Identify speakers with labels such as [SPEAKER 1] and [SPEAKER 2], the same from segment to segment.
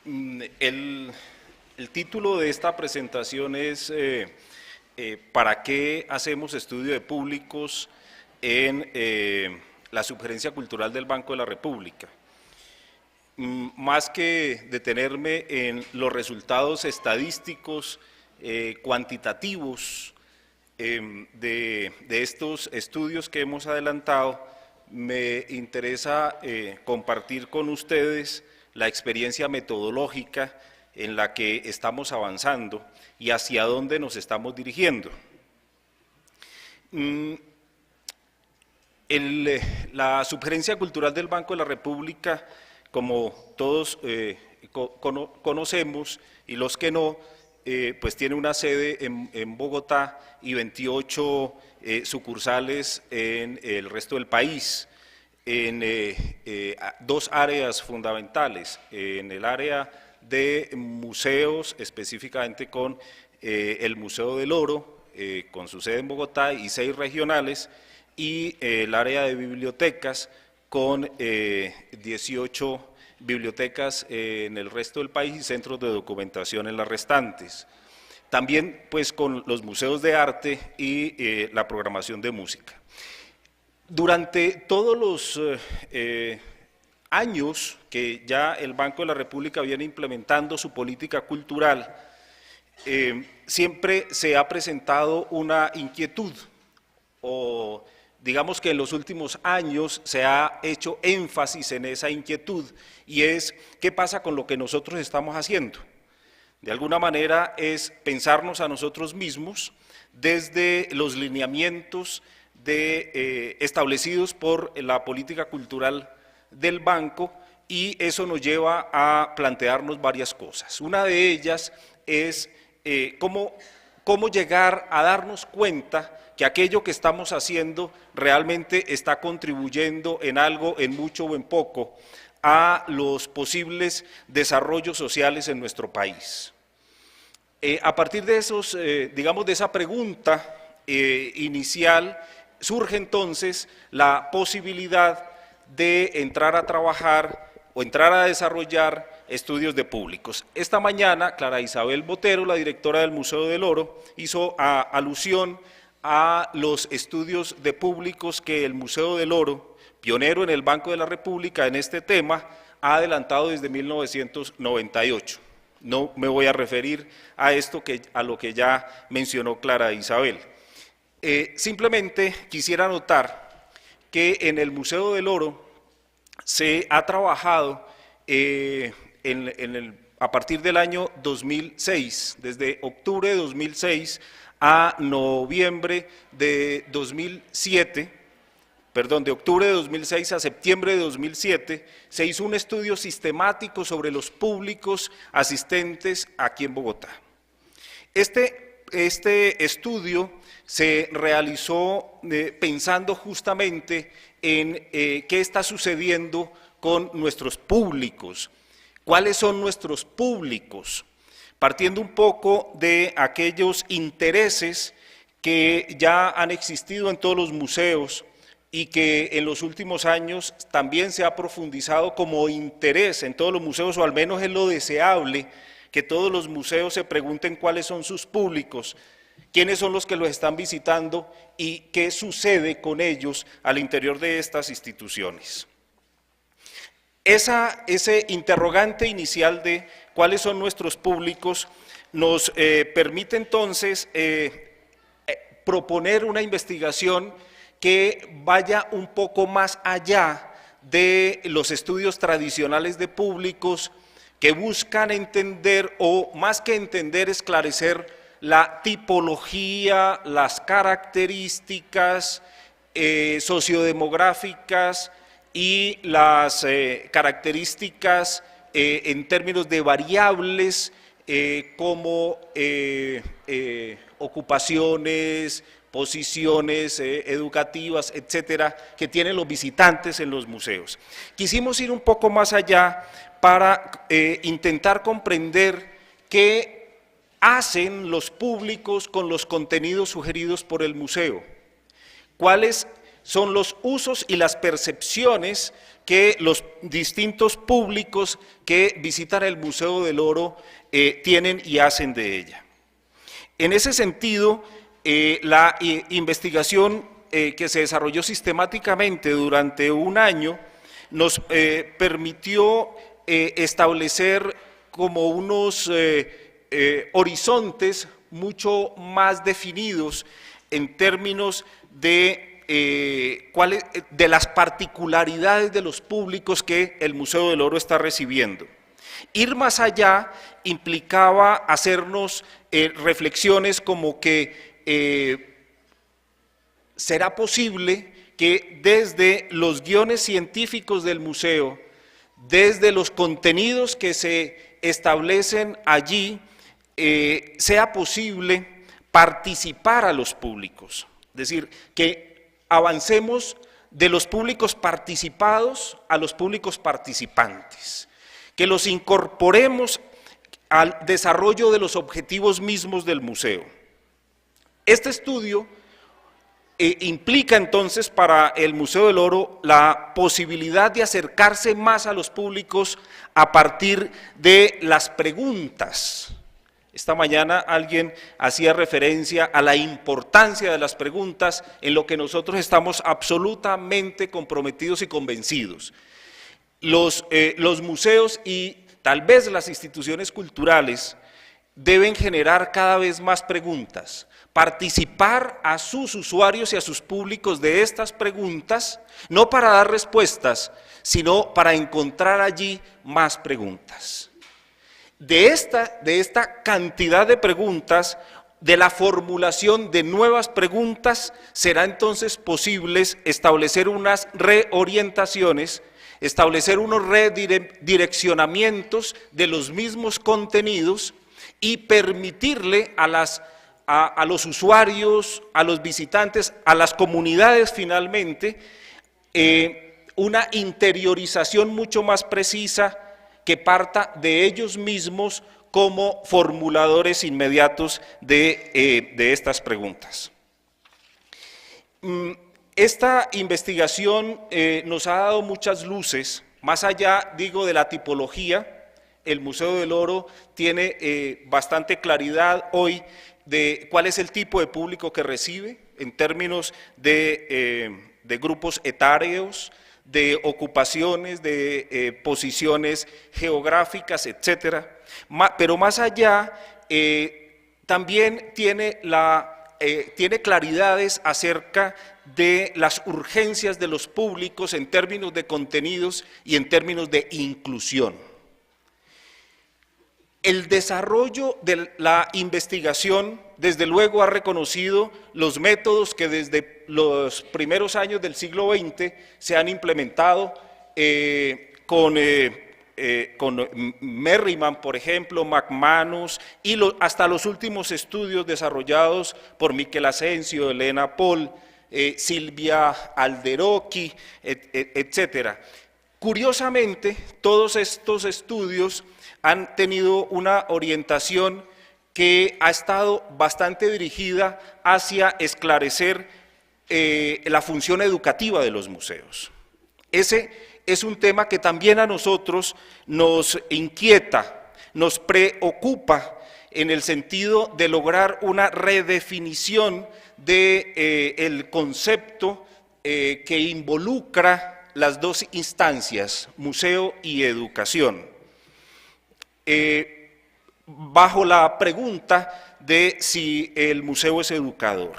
[SPEAKER 1] El título de esta presentación es ¿para qué hacemos estudio de públicos en la Subgerencia Cultural del Banco de la República? Más que detenerme en los resultados estadísticos, cuantitativos de estos estudios que hemos adelantado, me interesa compartir con ustedes la experiencia metodológica en la que estamos avanzando y hacia dónde nos estamos dirigiendo. La Subgerencia Cultural del Banco de la República, como todos conocemos, y los que no, pues tiene una sede en Bogotá y 28 sucursales en el resto del país, en dos áreas fundamentales, en el área de museos, específicamente con el Museo del Oro, con su sede en Bogotá y 6 regionales, y el área de bibliotecas con 18 bibliotecas en el resto del país y centros de documentación en las restantes. También pues con los museos de arte y la programación de música. Durante todos los años que ya el Banco de la República viene implementando su política cultural, siempre se ha presentado una inquietud, o digamos que en los últimos años se ha hecho énfasis en esa inquietud, y es ¿qué pasa con lo que nosotros estamos haciendo? De alguna manera es pensarnos a nosotros mismos desde los lineamientos establecidos por la política cultural del banco, y eso nos lleva a plantearnos varias cosas. Una de ellas es cómo llegar a darnos cuenta que aquello que estamos haciendo realmente está contribuyendo en algo, en mucho o en poco, a los posibles desarrollos sociales en nuestro país. A partir de esos, digamos, de esa pregunta inicial, surge entonces la posibilidad de entrar a trabajar o entrar a desarrollar estudios de públicos. Esta mañana, Clara Isabel Botero, la directora del Museo del Oro, hizo alusión a los estudios de públicos que el Museo del Oro, pionero en el Banco de la República en este tema, ha adelantado desde 1998. No me voy a referir a esto, a lo que ya mencionó Clara Isabel. Simplemente quisiera notar que en el Museo del Oro se ha trabajado a partir del año 2006, desde octubre de 2006 a noviembre de 2007, perdón, de octubre de 2006 a septiembre de 2007, se hizo un estudio sistemático sobre los públicos asistentes aquí en Bogotá. Este estudio se realizó pensando justamente en qué está sucediendo con nuestros públicos, cuáles son nuestros públicos, partiendo un poco de aquellos intereses que ya han existido en todos los museos y que en los últimos años también se ha profundizado como interés en todos los museos, o al menos es lo deseable que todos los museos se pregunten cuáles son sus públicos, quiénes son los que los están visitando y qué sucede con ellos al interior de estas instituciones. Ese interrogante inicial de cuáles son nuestros públicos nos permite entonces proponer una investigación que vaya un poco más allá de los estudios tradicionales de públicos, que buscan entender, o más que entender, esclarecer la tipología, las características sociodemográficas y las características en términos de variables como ocupaciones, posiciones educativas, etcétera, que tienen los visitantes en los museos. Quisimos ir un poco más allá para intentar comprender qué hacen los públicos con los contenidos sugeridos por el museo, cuáles son los usos y las percepciones que los distintos públicos que visitan el Museo del Oro tienen y hacen de ella. En ese sentido, la investigación que se desarrolló sistemáticamente durante un año nos permitió establecer como unos horizontes mucho más definidos en términos de las particularidades de los públicos que el Museo del Oro está recibiendo. Ir más allá implicaba hacernos reflexiones como que será posible que desde los guiones científicos del museo, desde los contenidos que se establecen allí, sea posible participar a los públicos, es decir, que avancemos de los públicos participados a los públicos participantes, que los incorporemos al desarrollo de los objetivos mismos del museo. Este estudio implica entonces para el Museo del Oro la posibilidad de acercarse más a los públicos a partir de las preguntas. Esta mañana alguien hacía referencia a la importancia de las preguntas en lo que nosotros estamos absolutamente comprometidos y convencidos. Los museos y tal vez las instituciones culturales deben generar cada vez más preguntas, participar a sus usuarios y a sus públicos de estas preguntas, no para dar respuestas, sino para encontrar allí más preguntas. De esta cantidad de preguntas, de la formulación de nuevas preguntas, será entonces posible establecer unas reorientaciones, establecer unos redireccionamientos de los mismos contenidos y permitirle a los usuarios, a los visitantes, a las comunidades finalmente, una interiorización mucho más precisa que parta de ellos mismos como formuladores inmediatos de estas preguntas. Esta investigación nos ha dado muchas luces, más allá, digo, de la tipología. El Museo del Oro tiene bastante claridad hoy de cuál es el tipo de público que recibe en términos de grupos etarios, de ocupaciones, de posiciones geográficas, etcétera. Pero más allá, también tiene claridades acerca de las urgencias de los públicos en términos de contenidos y en términos de inclusión. El desarrollo de la investigación, desde luego, ha reconocido los métodos que desde los primeros años del siglo XX se han implementado con Merriman, por ejemplo, McManus, y hasta los últimos estudios desarrollados por Miquel Asensio, Elena Paul, Silvia Alderocchi, etcétera. Curiosamente, todos estos estudios han tenido una orientación que ha estado bastante dirigida hacia esclarecer la función educativa de los museos. Ese es un tema que también a nosotros nos inquieta, nos preocupa en el sentido de lograr una redefinición del concepto que involucra las dos instancias, museo y educación. Bajo la pregunta de si el museo es educador.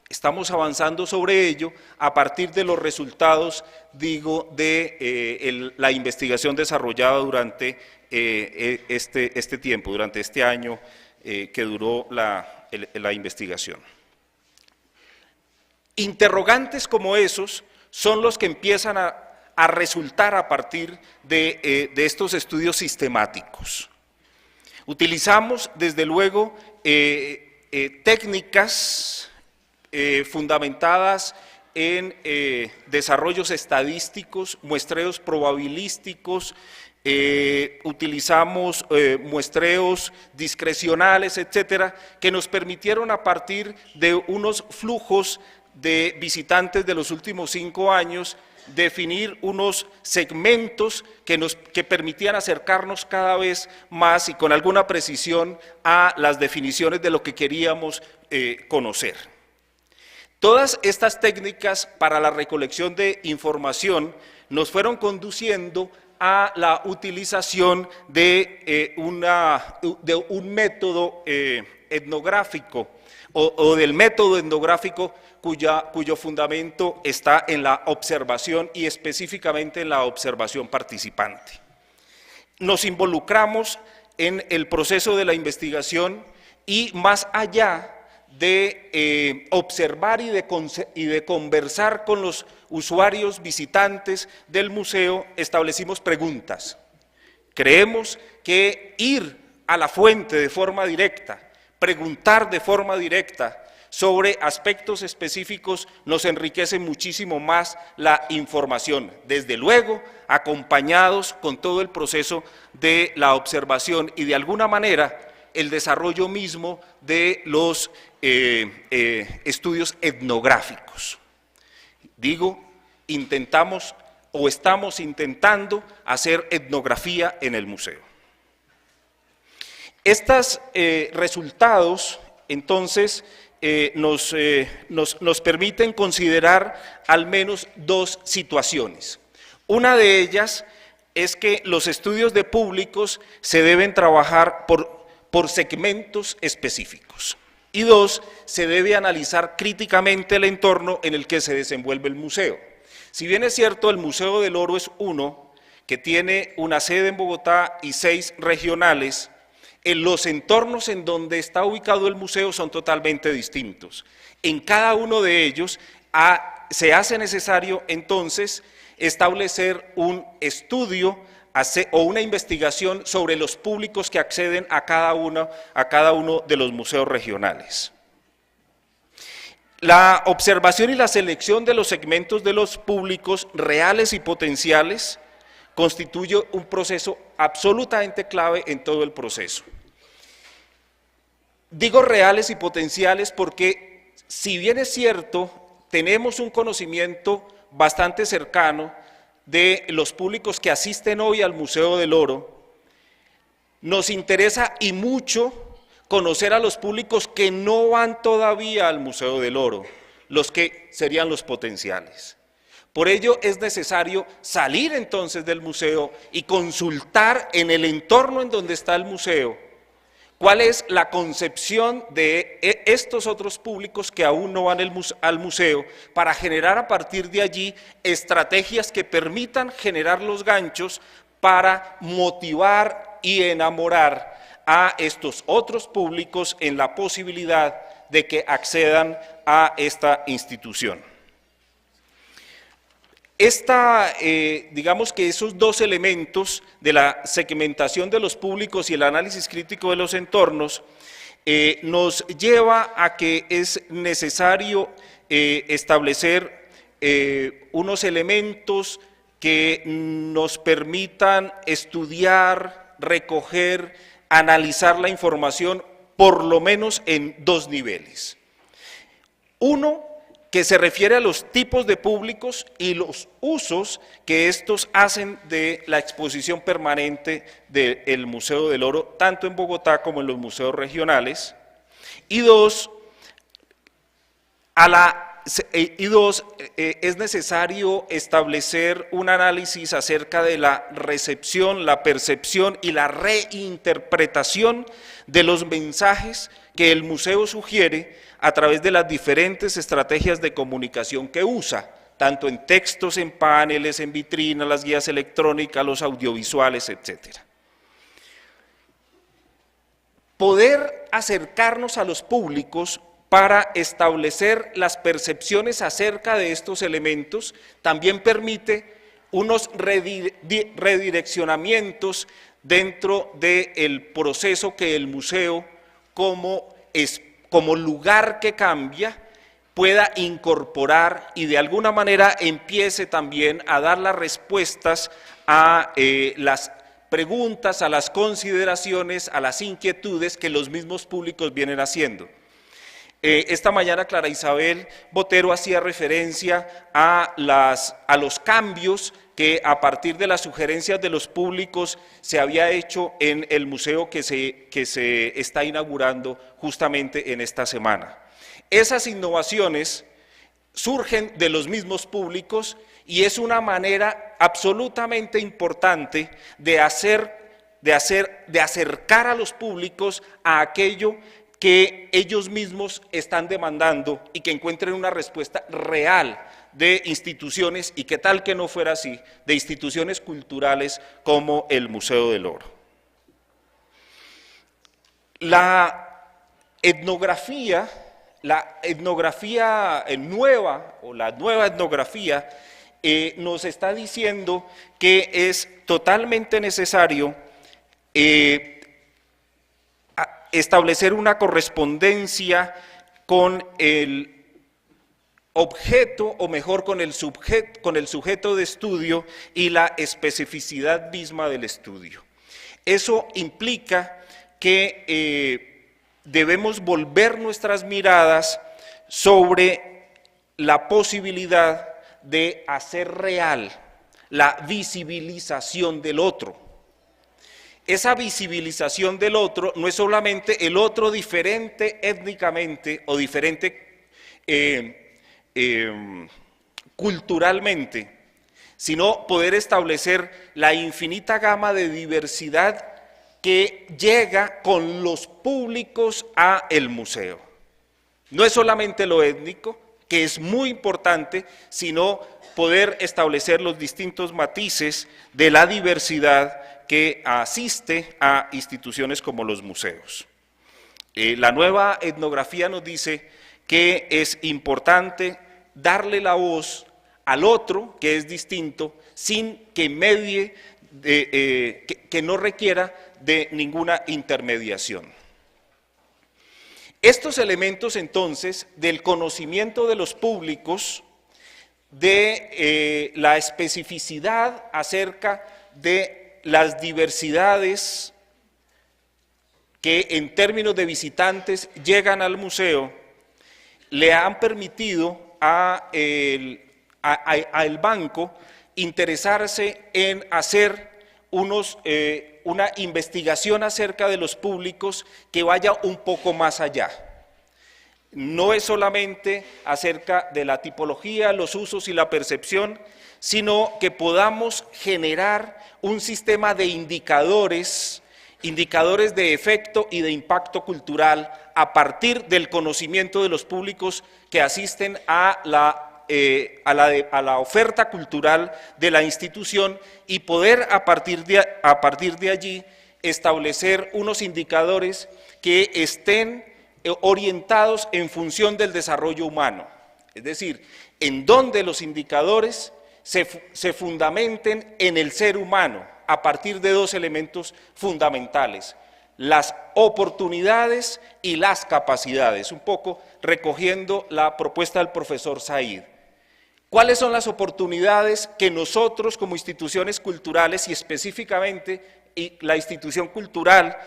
[SPEAKER 1] Estamos avanzando sobre ello a partir de los resultados, digo, de la investigación desarrollada durante este tiempo, durante este año que duró la investigación. Interrogantes como esos son los que empiezan a resultar a partir de estos estudios sistemáticos. Utilizamos, desde luego, técnicas fundamentadas en desarrollos estadísticos, muestreos probabilísticos, utilizamos muestreos discrecionales, etcétera, que nos permitieron a partir de unos flujos de visitantes de los últimos 5 años, definir unos segmentos que permitían acercarnos cada vez más y con alguna precisión a las definiciones de lo que queríamos conocer. Todas estas técnicas para la recolección de información nos fueron conduciendo a la utilización de un método etnográfico o del método etnográfico cuyo fundamento está en la observación y específicamente en la observación participante. Nos involucramos en el proceso de la investigación y más allá de observar y de conversar con los usuarios visitantes del museo, establecimos preguntas. Creemos que ir a la fuente de forma directa, preguntar de forma directa sobre aspectos específicos nos enriquece muchísimo más la información, desde luego acompañados con todo el proceso de la observación y de alguna manera el desarrollo mismo de los estudios etnográficos. Digo, intentamos o estamos intentando hacer etnografía en el museo. Estos resultados, entonces, nos permiten considerar al menos 2 situaciones. Una de ellas es que los estudios de públicos se deben trabajar por segmentos específicos. Y 2, se debe analizar críticamente el entorno en el que se desenvuelve el museo. Si bien es cierto, el Museo del Oro es uno que tiene una sede en Bogotá y 6 regionales, en los entornos en donde está ubicado el museo son totalmente distintos. En cada uno de ellos se hace necesario entonces establecer un estudio o una investigación sobre los públicos que acceden a cada uno de los museos regionales. La observación y la selección de los segmentos de los públicos reales y potenciales constituye un proceso absolutamente clave en todo el proceso. Digo reales y potenciales porque, si bien es cierto, tenemos un conocimiento bastante cercano de los públicos que asisten hoy al Museo del Oro, nos interesa y mucho conocer a los públicos que no van todavía al Museo del Oro, los que serían los potenciales. Por ello es necesario salir entonces del museo y consultar en el entorno en donde está el museo cuál es la concepción de estos otros públicos que aún no van al museo, para generar a partir de allí estrategias que permitan generar los ganchos para motivar y enamorar a estos otros públicos en la posibilidad de que accedan a esta institución. Digamos que esos 2 elementos de la segmentación de los públicos y el análisis crítico de los entornos nos lleva a que es necesario establecer unos elementos que nos permitan estudiar, recoger, analizar la información por lo menos en 2 niveles. Uno, que se refiere a los tipos de públicos y los usos que estos hacen de la exposición permanente del Museo del Oro, tanto en Bogotá como en los museos regionales. Y 2, es necesario establecer un análisis acerca de la recepción, la percepción y la reinterpretación de los mensajes que el museo sugiere a través de las diferentes estrategias de comunicación que usa, tanto en textos, en paneles, en vitrinas, las guías electrónicas, los audiovisuales, etc. Poder acercarnos a los públicos para establecer las percepciones acerca de estos elementos también permite unos redireccionamientos dentro del proceso que el museo, como lugar que cambia, pueda incorporar y de alguna manera empiece también a dar las respuestas a las preguntas, a las consideraciones, a las inquietudes que los mismos públicos vienen haciendo. Esta mañana Clara Isabel Botero hacía referencia a los cambios que a partir de las sugerencias de los públicos se había hecho en el museo que se está inaugurando justamente en esta semana. Esas innovaciones surgen de los mismos públicos y es una manera absolutamente importante de acercar a los públicos a aquello que ellos mismos están demandando y que encuentren una respuesta real de instituciones, y que tal que no fuera así, de instituciones culturales como el Museo del Oro. La etnografía nueva, o la nueva etnografía, nos está diciendo que es totalmente necesario establecer una correspondencia con el objeto, o mejor con el sujeto de estudio y la especificidad misma del estudio. Eso implica que debemos volver nuestras miradas sobre la posibilidad de hacer real la visibilización del otro. Esa visibilización del otro no es solamente el otro diferente étnicamente o diferente culturalmente, sino poder establecer la infinita gama de diversidad que llega con los públicos a el museo. No es solamente lo étnico, que es muy importante, sino poder establecer los distintos matices de la diversidad que asiste a instituciones como los museos. La nueva etnografía nos dice que es importante darle la voz al otro, que es distinto, sin que medie, que no requiera de ninguna intermediación. Estos elementos, entonces, del conocimiento de los públicos, de la especificidad acerca de las diversidades que en términos de visitantes llegan al museo, le han permitido al banco interesarse en hacer una investigación acerca de los públicos que vaya un poco más allá. No es solamente acerca de la tipología, los usos y la percepción, sino que podamos generar un sistema de indicadores de efecto y de impacto cultural a partir del conocimiento de los públicos que asisten a la oferta cultural de la institución, y poder a partir de allí establecer unos indicadores que estén orientados en función del desarrollo humano, es decir, en donde los indicadores se fundamenten en el ser humano a partir de dos elementos fundamentales: las oportunidades y las capacidades, un poco recogiendo la propuesta del profesor Said. ¿Cuáles son las oportunidades que nosotros como instituciones culturales, y específicamente la institución cultural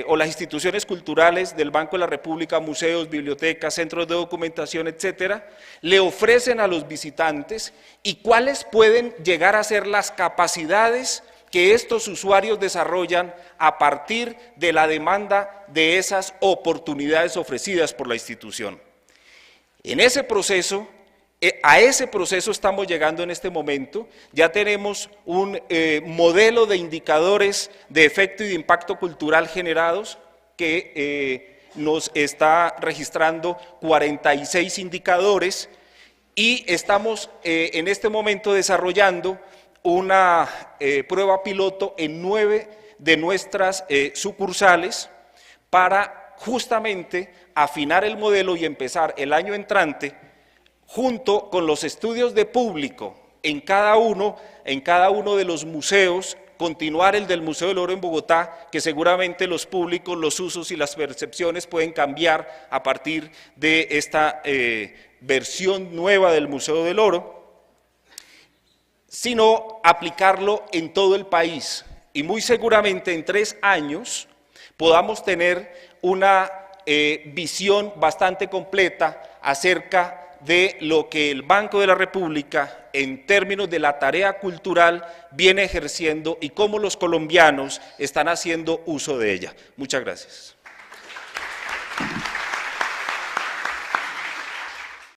[SPEAKER 1] o las instituciones culturales del Banco de la República, museos, bibliotecas, centros de documentación, etcétera, le ofrecen a los visitantes, y cuáles pueden llegar a ser las capacidades que estos usuarios desarrollan a partir de la demanda de esas oportunidades ofrecidas por la institución? En ese proceso, a ese proceso estamos llegando en este momento. Ya tenemos un modelo de indicadores de efecto y de impacto cultural generados que nos está registrando 46 indicadores, y estamos en este momento desarrollando una prueba piloto en 9 de nuestras sucursales para justamente afinar el modelo y empezar el año entrante, junto con los estudios de público en cada uno de los museos, continuar el del Museo del Oro en Bogotá, que seguramente los públicos, los usos y las percepciones pueden cambiar a partir de esta versión nueva del Museo del Oro, sino aplicarlo en todo el país, y muy seguramente en 3 años podamos tener una visión bastante completa acerca de lo que el Banco de la República, en términos de la tarea cultural, viene ejerciendo y cómo los colombianos están haciendo uso de ella. Muchas gracias.